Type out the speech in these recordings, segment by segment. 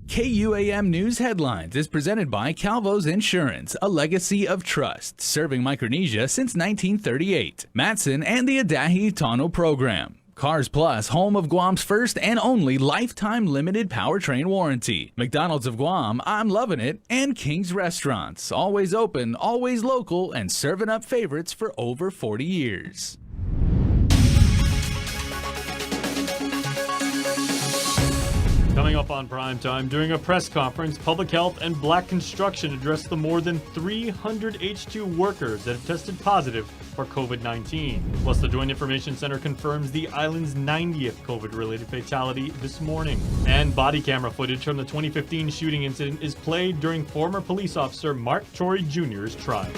KUAM News Headlines is presented by Calvo's Insurance, a legacy of trust, serving Micronesia since 1938. Matson and the Adahi Tano Program. Cars Plus, home of Guam's first and only lifetime limited powertrain warranty. McDonald's of Guam, I'm loving it. And King's Restaurants, always open, always local, and serving up favorites for over 40 years. Coming up on Primetime, during a press conference, Public Health and Black Construction addressed the more than 300 H2 workers that have tested positive for COVID-19. Plus, the Joint Information Center confirms the island's 90th COVID-related fatality this morning. And body camera footage from the 2015 shooting incident is played during former police officer Mark Torrey Jr.'s trial.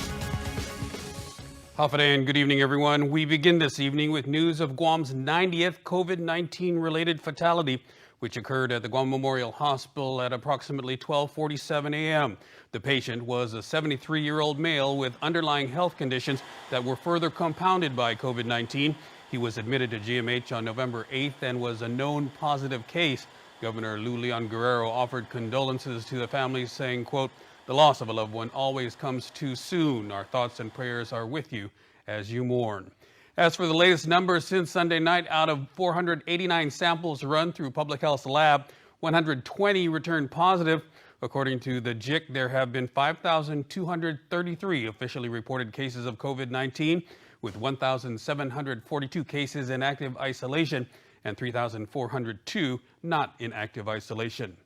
Hafa and good evening, everyone. We begin this evening with news of Guam's 90th COVID-19 related fatality, which occurred at the Guam Memorial Hospital at approximately 12:47 a.m. The patient was a 73-year-old male with underlying health conditions that were further compounded by COVID-19. He was admitted to GMH on November 8th and was a known positive case. Governor Lou Leon Guerrero offered condolences to the family, saying, quote, "The loss of a loved one always comes too soon. Our thoughts and prayers are with you as you mourn." As for the latest numbers since Sunday night, out of 489 samples run through Public Health's lab, 120 returned positive. According to the JIC, there have been 5,233 officially reported cases of COVID-19, with 1,742 cases in active isolation and 3,402 not in active isolation.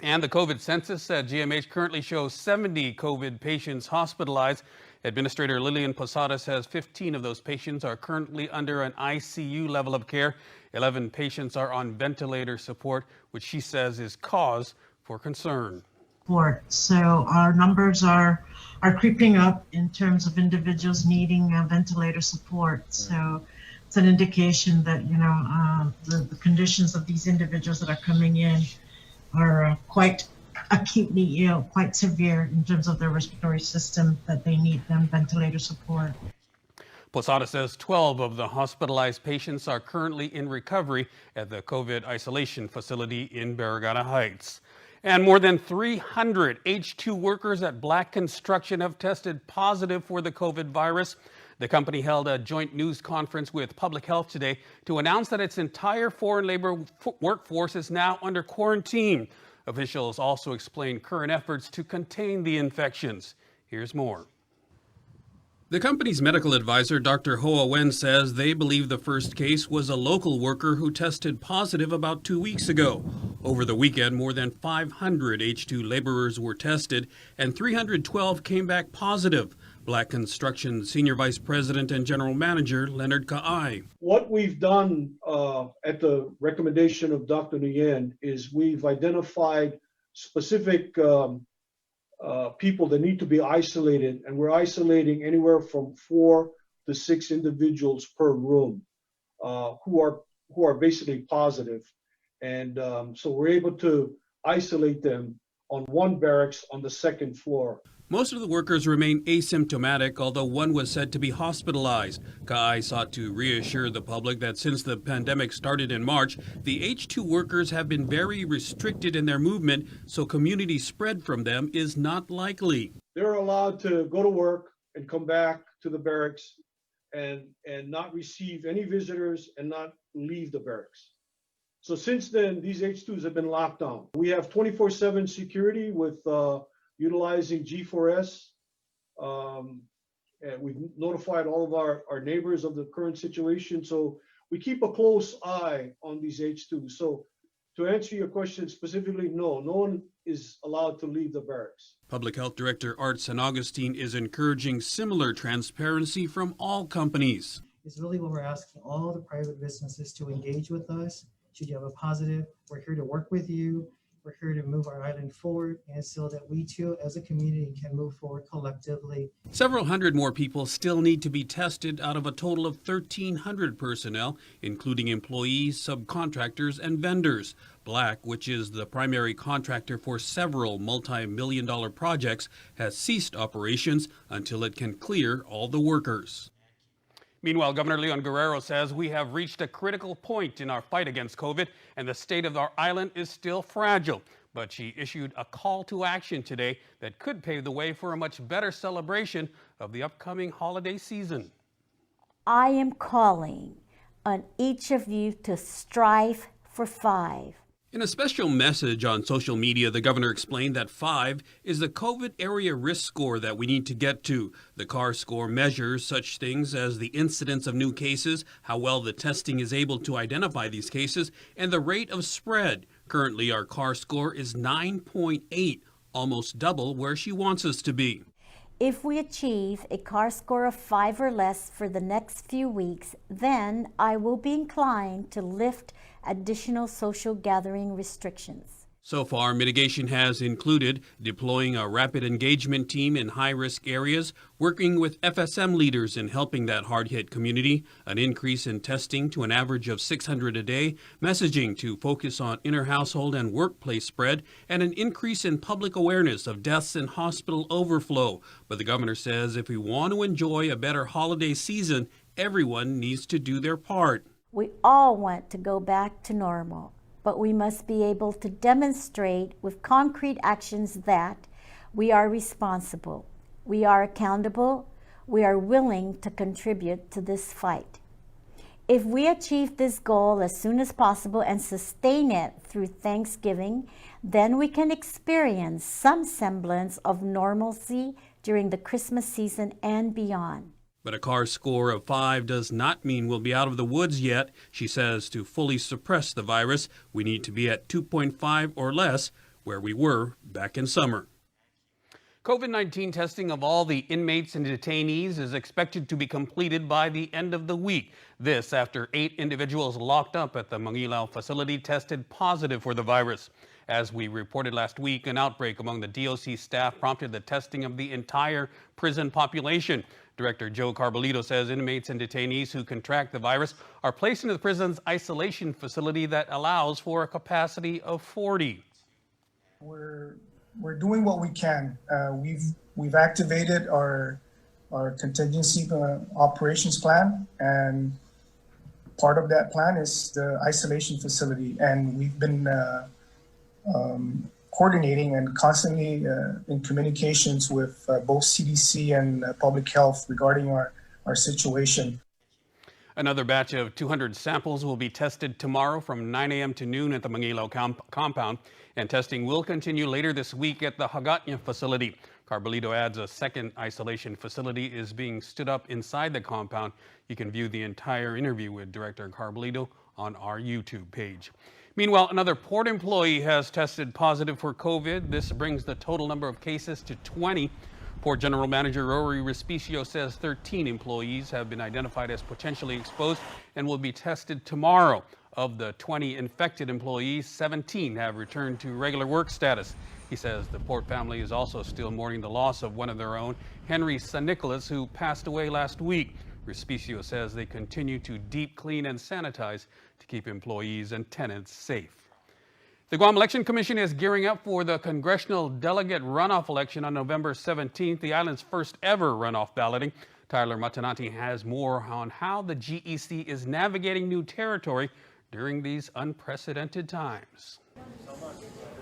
And the COVID census at GMH currently shows 70 COVID patients hospitalized. Administrator Lillian Posada says 15 of those patients are currently under an ICU level of care. 11 patients are on ventilator support, which she says is cause for concern. So our numbers are creeping up in terms of individuals needing ventilator support. So it's an indication that, the conditions of these individuals that are coming in are quite acutely ill, quite severe in terms of their respiratory system, that they need them ventilator support. Posada says 12 of the hospitalized patients are currently in recovery at the COVID isolation facility in Barragata Heights. And more than 300 H2 workers at Black Construction have tested positive for the COVID virus. The company held a joint news conference with Public Health today to announce that its entire foreign labor workforce is now under quarantine. Officials also explained current efforts to contain the infections. Here's more. The company's medical advisor, Dr. Hoa Wen, says they believe the first case was a local worker who tested positive about 2 weeks ago. Over the weekend, more than 500 H2 laborers were tested and 312 came back positive. Black Construction Senior Vice President and General Manager Leonard Ka'ai. What we've done at the recommendation of Dr. Nguyen is we've identified specific people that need to be isolated, and we're isolating anywhere from 4 to 6 individuals per room who are basically positive. And so we're able to isolate them on one barracks on the second floor. Most of the workers remain asymptomatic, although one was said to be hospitalized. Ka'ai sought to reassure the public that since the pandemic started in March, the H2 workers have been very restricted in their movement, so community spread from them is not likely. They're allowed to go to work and come back to the barracks and not receive any visitors and not leave the barracks. So since then, these H2s have been locked down. We have 24/7 security with utilizing G4S, and we've notified all of our neighbors of the current situation. So we keep a close eye on these H2s. So to answer your question specifically, no one is allowed to leave the barracks. Public Health Director Art San Augustine is encouraging similar transparency from all companies. It's really what we're asking all the private businesses to engage with us. Should you have a positive, we're here to work with you. We're here to move our island forward, and so that we too, as a community, can move forward collectively. Several hundred more people still need to be tested out of a total of 1,300 personnel, including employees, subcontractors, and vendors. Black, which is the primary contractor for several multi-million-dollar projects, has ceased operations until it can clear all the workers. Meanwhile, Governor Leon Guerrero says we have reached a critical point in our fight against COVID, and the state of our island is still fragile. But she issued a call to action today that could pave the way for a much better celebration of the upcoming holiday season. I am calling on each of you to strive for 5. In a special message on social media, the governor explained that 5 is the COVID area risk score that we need to get to. The CAR score measures such things as the incidence of new cases, how well the testing is able to identify these cases, and the rate of spread. Currently, our CAR score is 9.8, almost double where she wants us to be. If we achieve a CAR score of 5 or less for the next few weeks, then I will be inclined to lift additional social gathering restrictions. So far, mitigation has included deploying a rapid engagement team in high-risk areas, working with FSM leaders in helping that hard-hit community, an increase in testing to an average of 600 a day, messaging to focus on inter-household and workplace spread, and an increase in public awareness of deaths and hospital overflow. But the governor says if we want to enjoy a better holiday season, everyone needs to do their part. We all want to go back to normal, but we must be able to demonstrate with concrete actions that we are responsible, we are accountable, we are willing to contribute to this fight. If we achieve this goal as soon as possible and sustain it through Thanksgiving, then we can experience some semblance of normalcy during the Christmas season and beyond. But a CAR score of 5 does not mean we'll be out of the woods yet. She says to fully suppress the virus, we need to be at 2.5 or less, where we were back in summer. COVID-19 testing of all the inmates and detainees is expected to be completed by the end of the week. This after 8 individuals locked up at the Mangilao facility tested positive for the virus. As we reported last week, an outbreak among the DOC staff prompted the testing of the entire prison population. Director Joe Carbolito says inmates and detainees who contract the virus are placed into the prison's isolation facility that allows for a capacity of 40. We're doing what we can. We've activated our contingency operations plan, and part of that plan is the isolation facility. And we've been coordinating and constantly in communications with both CDC and public health regarding our situation. Another batch of 200 samples will be tested tomorrow from 9 a.m. to noon at the Mangilao compound, and testing will continue later this week at the Hagatnya facility. Carbolito adds a second isolation facility is being stood up inside the compound. You can view the entire interview with Director Carbolito on our YouTube page. Meanwhile, another port employee has tested positive for COVID. This brings the total number of cases to 20. Port General Manager Rory Respicio says 13 employees have been identified as potentially exposed and will be tested tomorrow. Of the 20 infected employees, 17 have returned to regular work status. He says the Port family is also still mourning the loss of one of their own, Henry San Nicolas, who passed away last week. Respicio says they continue to deep clean and sanitize to keep employees and tenants safe. The Guam Election Commission is gearing up for the congressional delegate runoff election on November 17th, the island's first ever runoff balloting. Tyler Matanati has more on how the GEC is navigating new territory during these unprecedented times.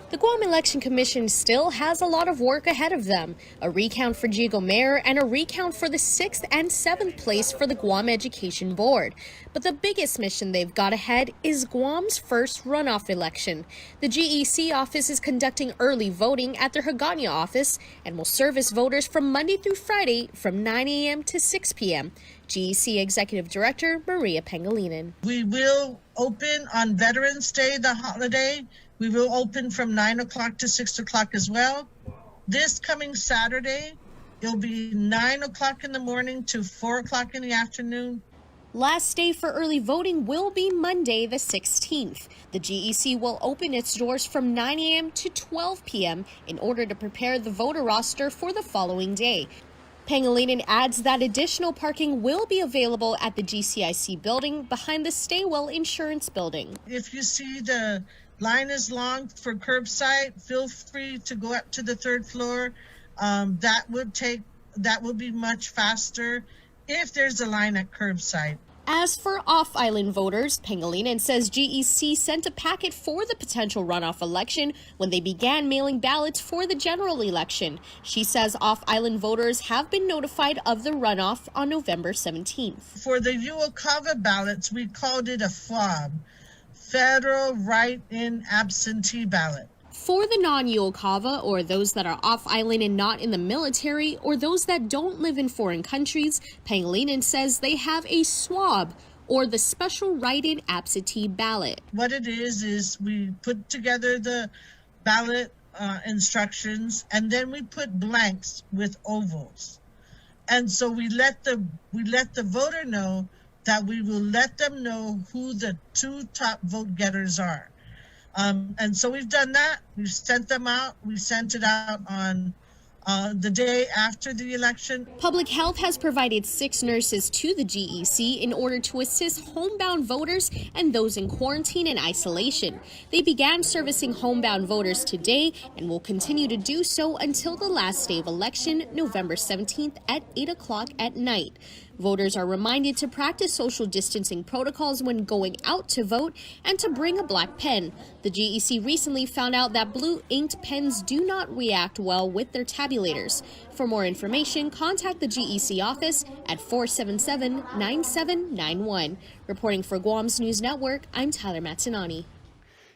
The Guam Election Commission still has a lot of work ahead of them. A recount for Jigo Mayor and a recount for the 6th and 7th place for the Guam Education Board. But the biggest mission they've got ahead is Guam's first runoff election. The GEC office is conducting early voting at their Hagatnya office and will service voters from Monday through Friday from 9 a.m. to 6 p.m. GEC Executive Director Maria Pangilinan. We will open on Veterans Day, the holiday. We will open from 9 o'clock to 6 o'clock as well. This coming Saturday, it'll be 9 o'clock in the morning to 4 o'clock in the afternoon. Last day for early voting will be Monday the 16th. The GEC will open its doors from 9 a.m. to 12 p.m. in order to prepare the voter roster for the following day. Pangilinan adds that additional parking will be available at the GCIC building behind the Staywell Insurance Building. If you see the line is long for curbside, feel free to go up to the 3rd floor. That will be much faster if there's a line at curbside. As for off-island voters, Pangilinan says GEC sent a packet for the potential runoff election when they began mailing ballots for the general election. She says off-island voters have been notified of the runoff on November 17th. For the UOCAVA ballots, we called it a FWAB, Federal Write-In Absentee Ballot. For the non-UOCAVA, or those that are off-island and not in the military, or those that don't live in foreign countries, Pangilinan says they have a SWAB, or the Special Write-In Absentee Ballot. What it is we put together the ballot instructions, and then we put blanks with ovals. And so we let the voter know that we will let them know who the two top vote getters are. And so we've done that. We've sent them out. We sent it out on the day after the election. Public Health has provided 6 nurses to the GEC in order to assist homebound voters and those in quarantine and isolation. They began servicing homebound voters today and will continue to do so until the last day of election, November 17th at 8 o'clock at night. Voters are reminded to practice social distancing protocols when going out to vote and to bring a black pen. The GEC recently found out that blue inked pens do not react well with their tabulators. For more information, contact the GEC office at 477-9791. Reporting for Guam's News Network, I'm Tyler Matsinani.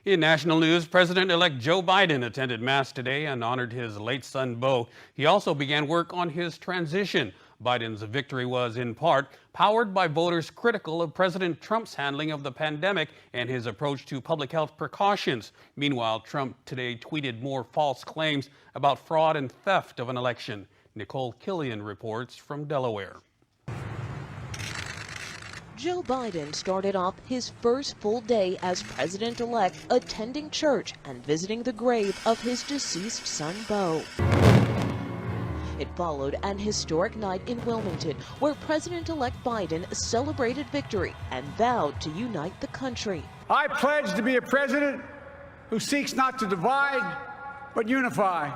In national news, President-elect Joe Biden attended Mass today and honored his late son, Beau. He also began work on his transition. Biden's victory was, in part, powered by voters critical of President Trump's handling of the pandemic and his approach to public health precautions. Meanwhile, Trump today tweeted more false claims about fraud and theft of an election. Nicole Killian reports from Delaware. Joe Biden started off his first full day as president-elect attending church and visiting the grave of his deceased son, Beau. It followed an historic night in Wilmington where President-elect Biden celebrated victory and vowed to unite the country. I pledge to be a president who seeks not to divide, but unify,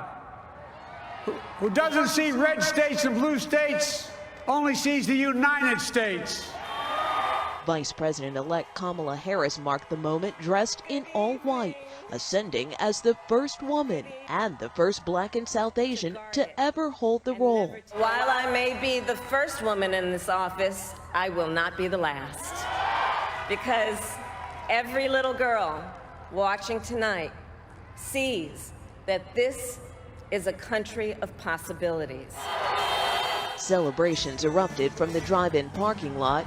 who doesn't see red states and blue states, only sees the United States. Vice President-elect Kamala Harris marked the moment dressed in all white, ascending as the first woman and the first Black and South Asian to ever hold the role. While I may be the first woman in this office, I will not be the last. Because every little girl watching tonight sees that this is a country of possibilities. Celebrations erupted from the drive-in parking lot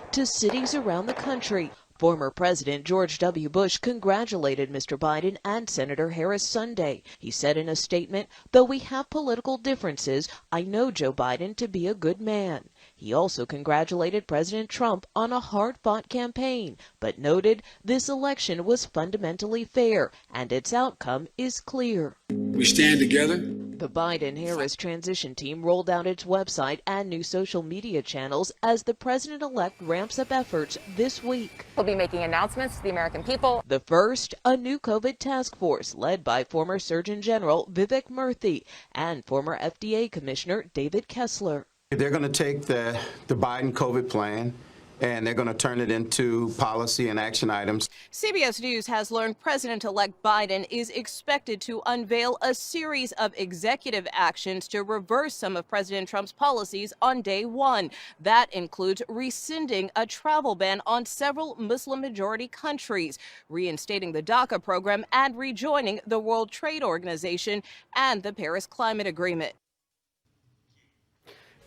to cities around the country. Former President George W. Bush congratulated Mr. Biden and Senator Harris Sunday. He said in a statement, "Though we have political differences, I know Joe Biden to be a good man." He also congratulated President Trump on a hard-fought campaign, but noted this election was fundamentally fair and its outcome is clear. We stand together. The Biden-Harris transition team rolled out its website and new social media channels as the president-elect ramps up efforts this week. We'll be making announcements to the American people. The first, a new COVID task force led by former Surgeon General Vivek Murthy and former FDA Commissioner David Kessler. They're going to take the Biden COVID plan and they're going to turn it into policy and action items. CBS News has learned President-elect Biden is expected to unveil a series of executive actions to reverse some of President Trump's policies on day one. That includes rescinding a travel ban on several Muslim-majority countries, reinstating the DACA program, and rejoining the World Trade Organization and the Paris Climate Agreement.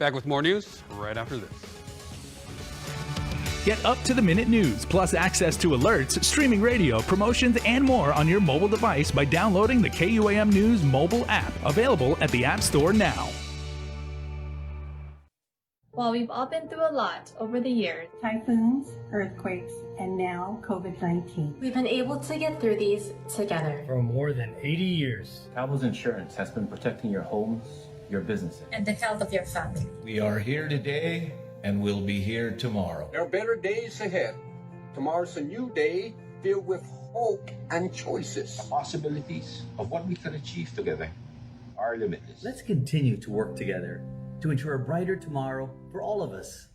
Back with more news right after this. Get up-to-the-minute news, plus access to alerts, streaming radio, promotions, and more on your mobile device by downloading the KUAM News mobile app, available at the App Store now. While we've all been through a lot over the years, typhoons, earthquakes, and now COVID-19, we've been able to get through these together. For more than 80 years, KUAM Insurance has been protecting your homes, your businesses, and the health of your family. We are here today and we'll be here tomorrow. There are better days ahead. Tomorrow's a new day filled with hope and choices. The possibilities of what we can achieve together are limitless. Let's continue to work together to ensure a brighter tomorrow for all of us.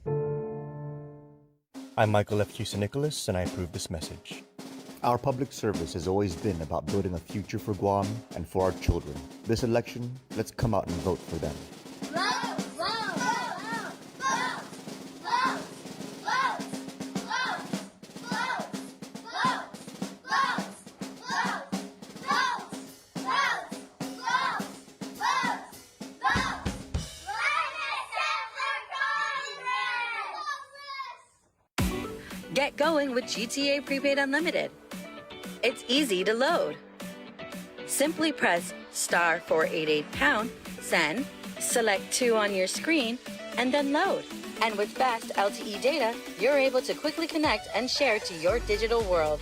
I'm Michael F. Houston-Nicholas, and I approve this message. Our public service has always been about building a future for Guam and for our children. This election, let's come out and vote for them. Get going with GTA Prepaid Unlimited. It's easy to load. Simply press star 488#, send, select 2 on your screen, and then load. And with fast LTE data, you're able to quickly connect and share to your digital world.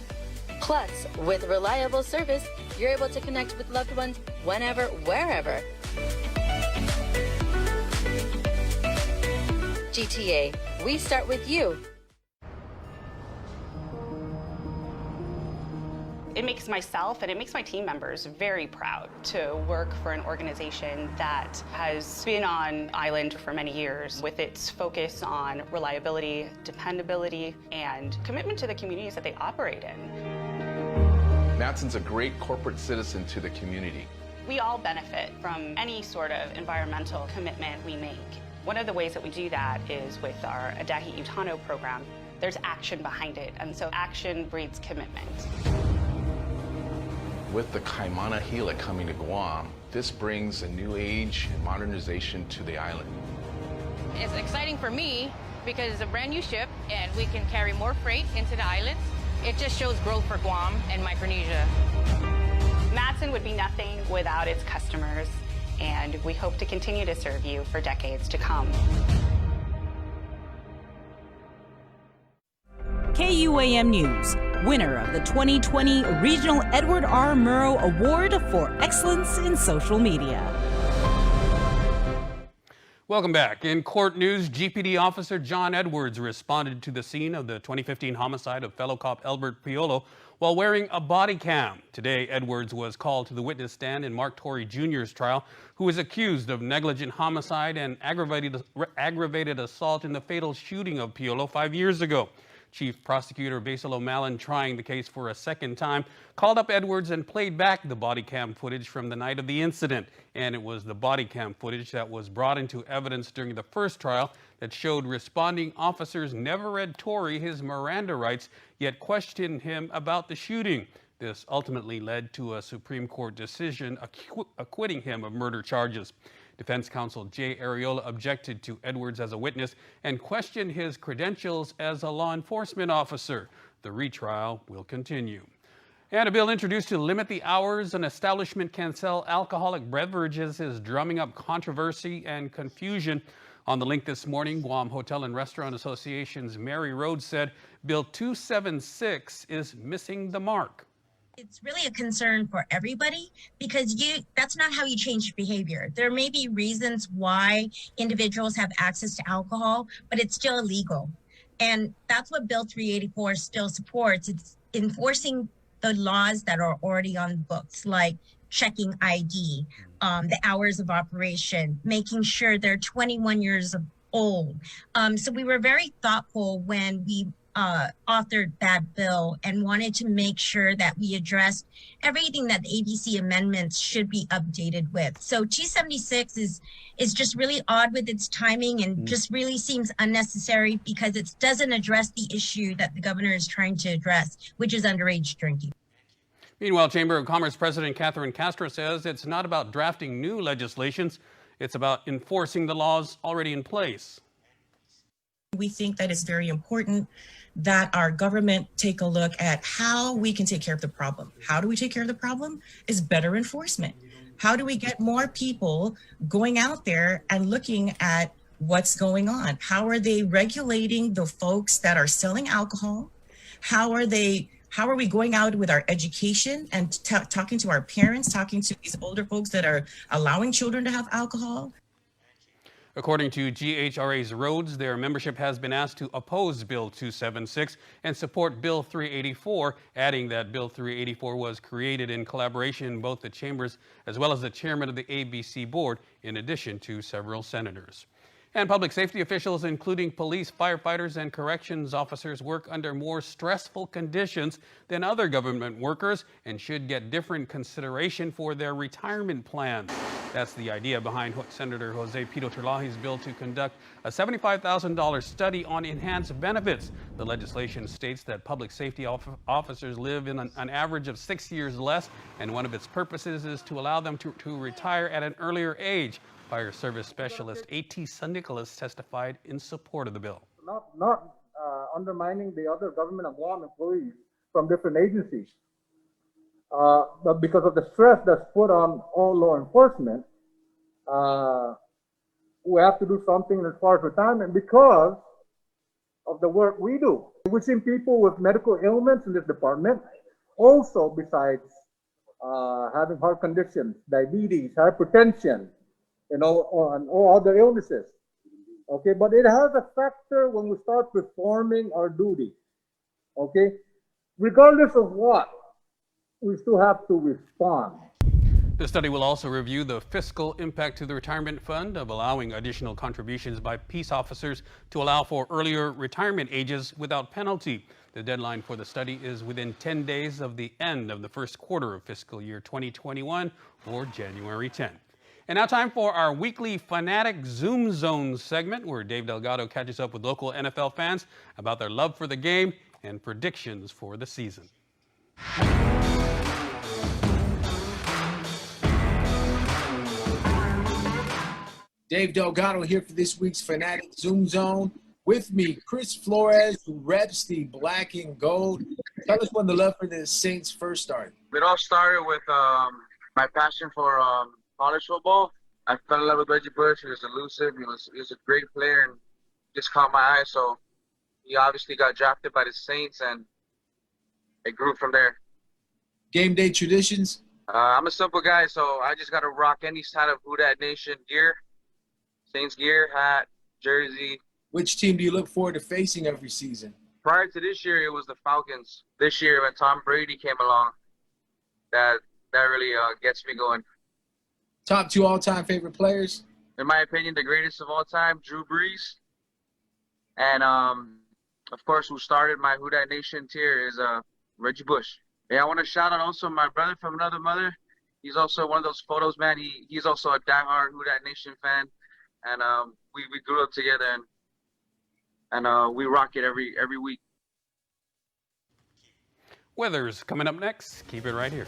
Plus, with reliable service, you're able to connect with loved ones whenever, wherever. GTA, we start with you. It makes myself and it makes my team members very proud to work for an organization that has been on island for many years with its focus on reliability, dependability, and commitment to the communities that they operate in. Matson's a great corporate citizen to the community. We all benefit from any sort of environmental commitment we make. One of the ways that we do that is with our Adahi Utano program. There's action behind it, and so action breeds commitment. With the Kaimana Hila coming to Guam, this brings a new age and modernization to the island. It's exciting for me because it's a brand new ship and we can carry more freight into the islands. It just shows growth for Guam and Micronesia. Matson would be nothing without its customers, and we hope to continue to serve you for decades to come. KUAM News, winner of the 2020 Regional Edward R. Murrow Award for Excellence in Social Media. Welcome back. In court news, GPD officer John Edwards responded to the scene of the 2015 homicide of fellow cop Albert Piolo while wearing a body cam. Today, Edwards was called to the witness stand in Mark Torrey Jr.'s trial, who is accused of negligent homicide and aggravated assault in the fatal shooting of Piolo 5 years ago. Chief Prosecutor Basil O'Malley, trying the case for a second time, called up Edwards and played back the body cam footage from the night of the incident. And it was the body cam footage that was brought into evidence during the first trial that showed responding officers never read Torrey his Miranda rights, yet questioned him about the shooting. This ultimately led to a Supreme Court decision acquitting him of murder charges. Defense counsel Jay Arreola objected to Edwards as a witness and questioned his credentials as a law enforcement officer. The retrial will continue. And a bill introduced to limit the hours an establishment can sell alcoholic beverages is drumming up controversy and confusion. On The Link this morning, Guam Hotel and Restaurant Association's Mary Rhodes said Bill 276 is missing the mark. It's really a concern for everybody because that's not how you change behavior. There may be reasons why individuals have access to alcohol, but it's still illegal. And that's what Bill 384 still supports. It's enforcing the laws that are already on the books, like checking ID, the hours of operation, making sure they're 21 years old. So we were very thoughtful when we authored that bill and wanted to make sure that we addressed everything that the ABC amendments should be updated with. So 276 is just really odd with its timing and just really seems unnecessary because it doesn't address the issue that the governor is trying to address, which is underage drinking. Meanwhile, Chamber of Commerce President Catherine Castro says it's not about drafting new legislations, it's about enforcing the laws already in place. We think that it's very important that our government take a look at how we can take care of the problem. How do we take care of the problem? Is better enforcement. How do we get more people going out there and looking at what's going on? How are they regulating the folks that are selling alcohol? How are we going out with our education and talking to our parents, talking to these older folks that are allowing children to have alcohol? According to GHRA's Rhodes, their membership has been asked to oppose Bill 276 and support Bill 384, adding that Bill 384 was created in collaboration both the chambers as well as the chairman of the ABC board, in addition to several senators. And public safety officials, including police, firefighters, and corrections officers, work under more stressful conditions than other government workers and should get different consideration for their retirement plans. That's the idea behind Senator Jose Pito Terlahi's bill to conduct a $75,000 study on enhanced benefits. The legislation states that public safety officers live in an average of 6 years less, and one of its purposes is to allow them to retire at an earlier age. Fire Service Specialist A.T. San-Nicolas testified in support of the bill. Not undermining the other government of Guam employees from different agencies. But because of the stress that's put on all law enforcement, we have to do something as far as retirement because of the work we do. We've seen people with medical ailments in this department, also besides having heart conditions, diabetes, hypertension, and all other illnesses. Okay, but it has a factor when we start performing our duty. Okay, regardless of what, we still have to respond. The study will also review the fiscal impact to the retirement fund of allowing additional contributions by peace officers to allow for earlier retirement ages without penalty. The deadline for the study is within 10 days of the end of the first quarter of fiscal year 2021, or January 10th. And now time for our weekly Fanatic Zoom Zone segment, where Dave Delgado catches up with local NFL fans about their love for the game and predictions for the season. Dave Delgado here for this week's Fanatic Zoom Zone. With me, Chris Flores, who reps the black and gold. Tell us when the love for the Saints first started. It all started with my passion for college football. I fell in love with Reggie Bush. He was elusive. He was a great player and just caught my eye. So he obviously got drafted by the Saints, and it grew from there. Game day traditions? I'm a simple guy, so I just got to rock any side of Who Dat Nation gear. Saints gear, hat, jersey. Which team do you look forward to facing every season? Prior to this year, it was the Falcons. This year, when Tom Brady came along, that really gets me going. Top 2 all-time favorite players? In my opinion, the greatest of all time, Drew Brees. And, of course, who started my Who Dat Nation tier is Reggie Bush. Yeah, I want to shout out also my brother from another mother. He's also one of those photos, man. He's also a diehard Who Dat Nation fan. And we grew up together, and we rock it every week. Weather's coming up next. Keep it right here.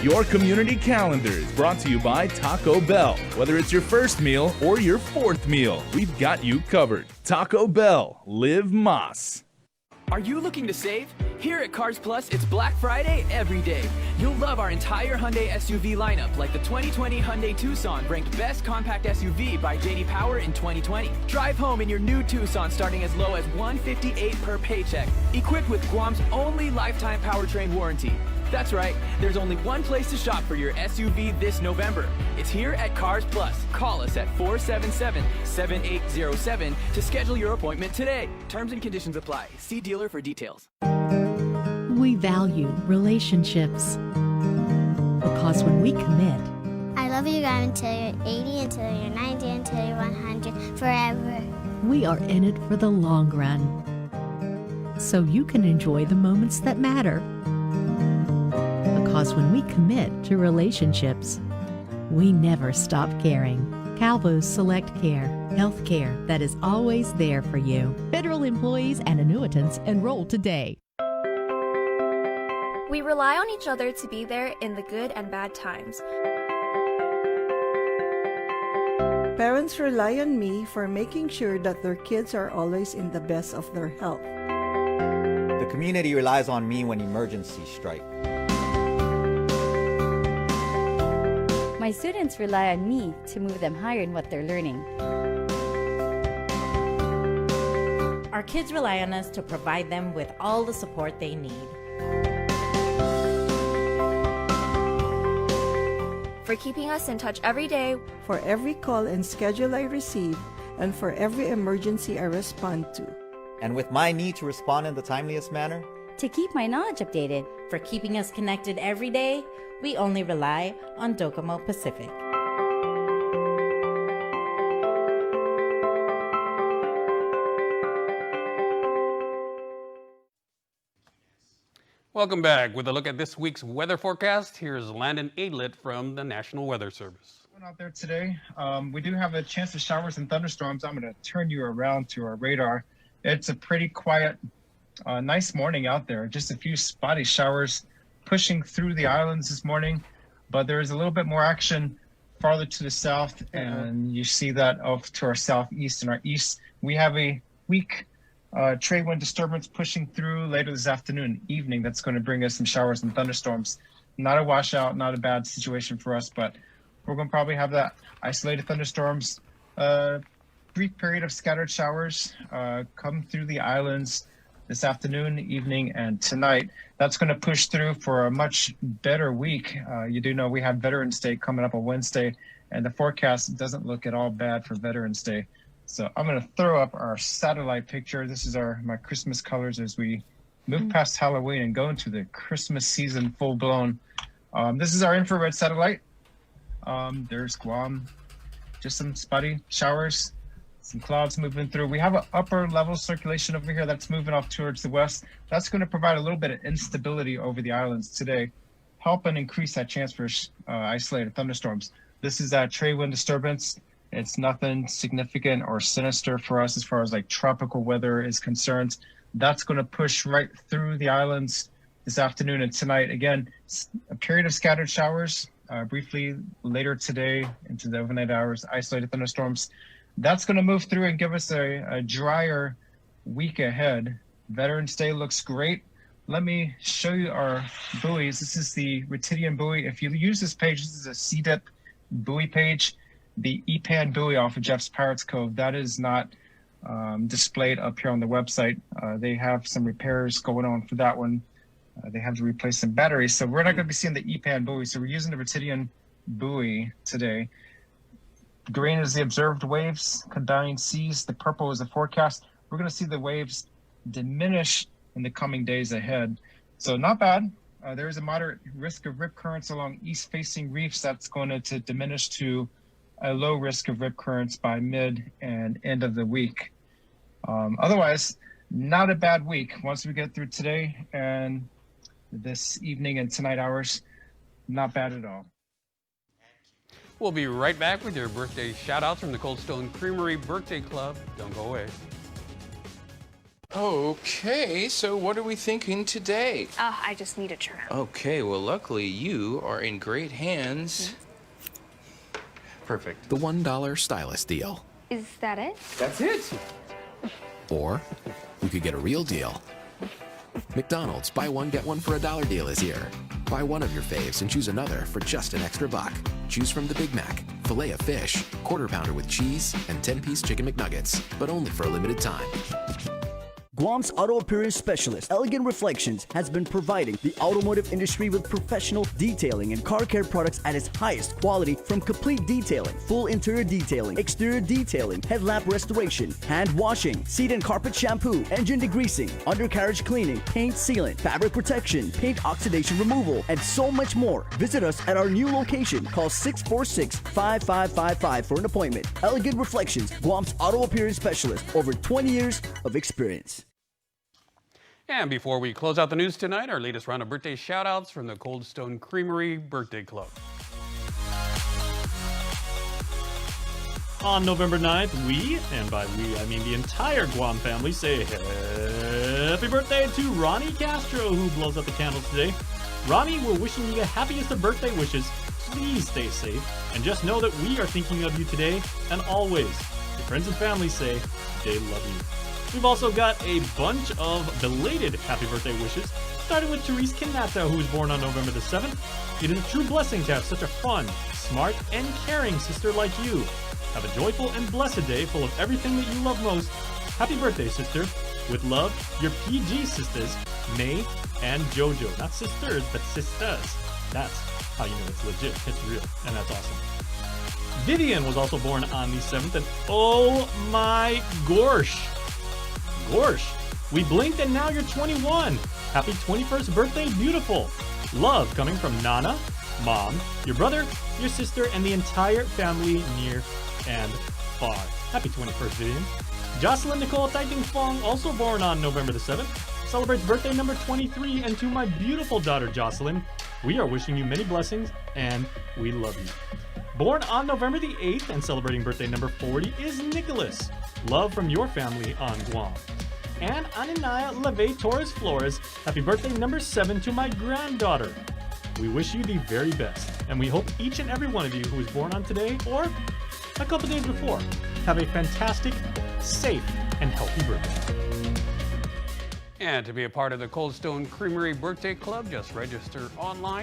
Your community calendar is brought to you by Taco Bell. Whether it's your first meal or your fourth meal, we've got you covered. Taco Bell, live Mas. Are you looking to save? Here at Cars Plus, it's Black Friday every day. You'll love our entire Hyundai SUV lineup, like the 2020 Hyundai Tucson, ranked Best Compact SUV by J.D. Power in 2020. Drive home in your new Tucson starting as low as $158 per paycheck, equipped with Guam's only lifetime powertrain warranty. That's right, there's only one place to shop for your SUV this November. It's here at Cars Plus. Call us at 477-7807 to schedule your appointment today. Terms and conditions apply. See dealer for details. We value relationships because when we commit, I love you guys until you're 80, until you're 90, until you're 100, forever. We are in it for the long run, so you can enjoy the moments that matter. Because when we commit to relationships, we never stop caring. Calvo's Select Care, health care that is always there for you. Federal employees and annuitants enroll today. We rely on each other to be there in the good and bad times. Parents rely on me for making sure that their kids are always in the best of their health. The community relies on me when emergencies strike. My students rely on me to move them higher in what they're learning. Our kids rely on us to provide them with all the support they need. For keeping us in touch every day, For every call and schedule I receive, and for every emergency I respond to. And with my need to respond in the timeliest manner, to keep my knowledge updated. For keeping us connected every day, we only rely on Docomo Pacific. Welcome back. With a look at this week's weather forecast, here's Landon Aidlet from the National Weather Service. Out there today, we do have a chance of showers and thunderstorms. I'm going to turn you around to our radar. It's a pretty quiet, nice morning out there. Just a few spotty showers pushing through the islands this morning, but there is a little bit more action farther to the south, and you see that off to our southeast and our east. We have a weak trade wind disturbance pushing through later this afternoon, evening. That's going to bring us some showers and thunderstorms. Not a washout, not a bad situation for us, but we're going to probably have that isolated thunderstorms, brief period of scattered showers come through the islands this afternoon, evening, and tonight. That's going to push through for a much better week. You do know we have Veterans Day coming up on Wednesday, and the forecast doesn't look at all bad for Veterans Day. So I'm going to throw up our satellite picture. This is my Christmas colors as we move past Halloween and go into the Christmas season full blown. This is our infrared satellite. There's Guam, just some spotty showers, some clouds moving through. We have an upper level circulation over here that's moving off towards the west. That's going to provide a little bit of instability over the islands today, helping increase that chance for isolated thunderstorms. This is that trade wind disturbance. It's nothing significant or sinister for us as far as like tropical weather is concerned. That's going to push right through the islands this afternoon and tonight. Again, a period of scattered showers briefly later today into the overnight hours, isolated thunderstorms. That's going to move through and give us a drier week ahead. Veterans Day looks great. Let me show you our buoys. This is the Retidian buoy. If you use this page, this is a CDIP buoy page. The EPAN buoy off of Jeff's Pirates Cove, that is not displayed up here on the website. They have some repairs going on for that one. They have to replace some batteries. So we're not going to be seeing the EPAN buoy. So we're using the Retidian buoy today. Green is the observed waves, combined seas. The purple is the forecast. We're going to see the waves diminish in the coming days ahead. So not bad. There is a moderate risk of rip currents along east-facing reefs. That's going to diminish to a low risk of rip currents by mid and end of the week. Otherwise, not a bad week. Once we get through today and this evening and tonight hours, not bad at all. We'll be right back with your birthday shout-outs from the Cold Stone Creamery Birthday Club. Don't go away. Okay, so what are we thinking today? I just need a trim. Okay, well, luckily you are in great hands. Perfect. The $1 stylus deal. Is that it? That's it. Or you could get a real deal. McDonald's buy one get one for $1 deal is here. Buy one of your faves and choose another for just an extra $1. Choose from the Big Mac, filet of fish, quarter pounder with cheese, and 10-piece chicken McNuggets, but only for a limited time. Guam's auto appearance specialist, Elegant Reflections, has been providing the automotive industry with professional detailing and car care products at its highest quality, from complete detailing, full interior detailing, exterior detailing, headlamp restoration, hand washing, seat and carpet shampoo, engine degreasing, undercarriage cleaning, paint sealant, fabric protection, paint oxidation removal, and so much more. Visit us at our new location. Call 646-5555 for an appointment. Elegant Reflections, Guam's auto appearance specialist, over 20 years of experience. And before we close out the news tonight, our latest round of birthday shout-outs from the Cold Stone Creamery Birthday Club. On November 9th, we, and by we I mean the entire Guam family, say happy birthday to Ronnie Castro, who blows up the candles today. Ronnie, we're wishing you the happiest of birthday wishes. Please stay safe, and just know that we are thinking of you today and always. Your friends and family say they love you. We've also got a bunch of belated happy birthday wishes, starting with Therese Kanata, who was born on November the 7th. It is a true blessing to have such a fun, smart, and caring sister like you. Have a joyful and blessed day full of everything that you love most. Happy birthday, sister. With love, your PG sisters, May and JoJo. Not sisters, but sisters. That's how you know it's legit. It's real, and that's awesome. Vivian was also born on the 7th, and oh my gosh. Gorsh, we blinked and now you're 21. Happy 21st birthday, beautiful. Love coming from Nana, Mom, your brother, your sister, and the entire family near and far. Happy 21st, Vivian. Jocelyn Nicole Taiting Fong, also born on November the 7th, celebrates birthday number 23, and to my beautiful daughter, Jocelyn, we are wishing you many blessings, and we love you. Born on November the 8th and celebrating birthday number 40 is Nicholas. Love from your family on Guam. And Ananaya Leve Torres Flores, happy birthday number 7 to my granddaughter. We wish you the very best, and we hope each and every one of you who was born on today or a couple days before have a fantastic, safe, and healthy birthday. And to be a part of the Cold Stone Creamery Birthday Club, just register online.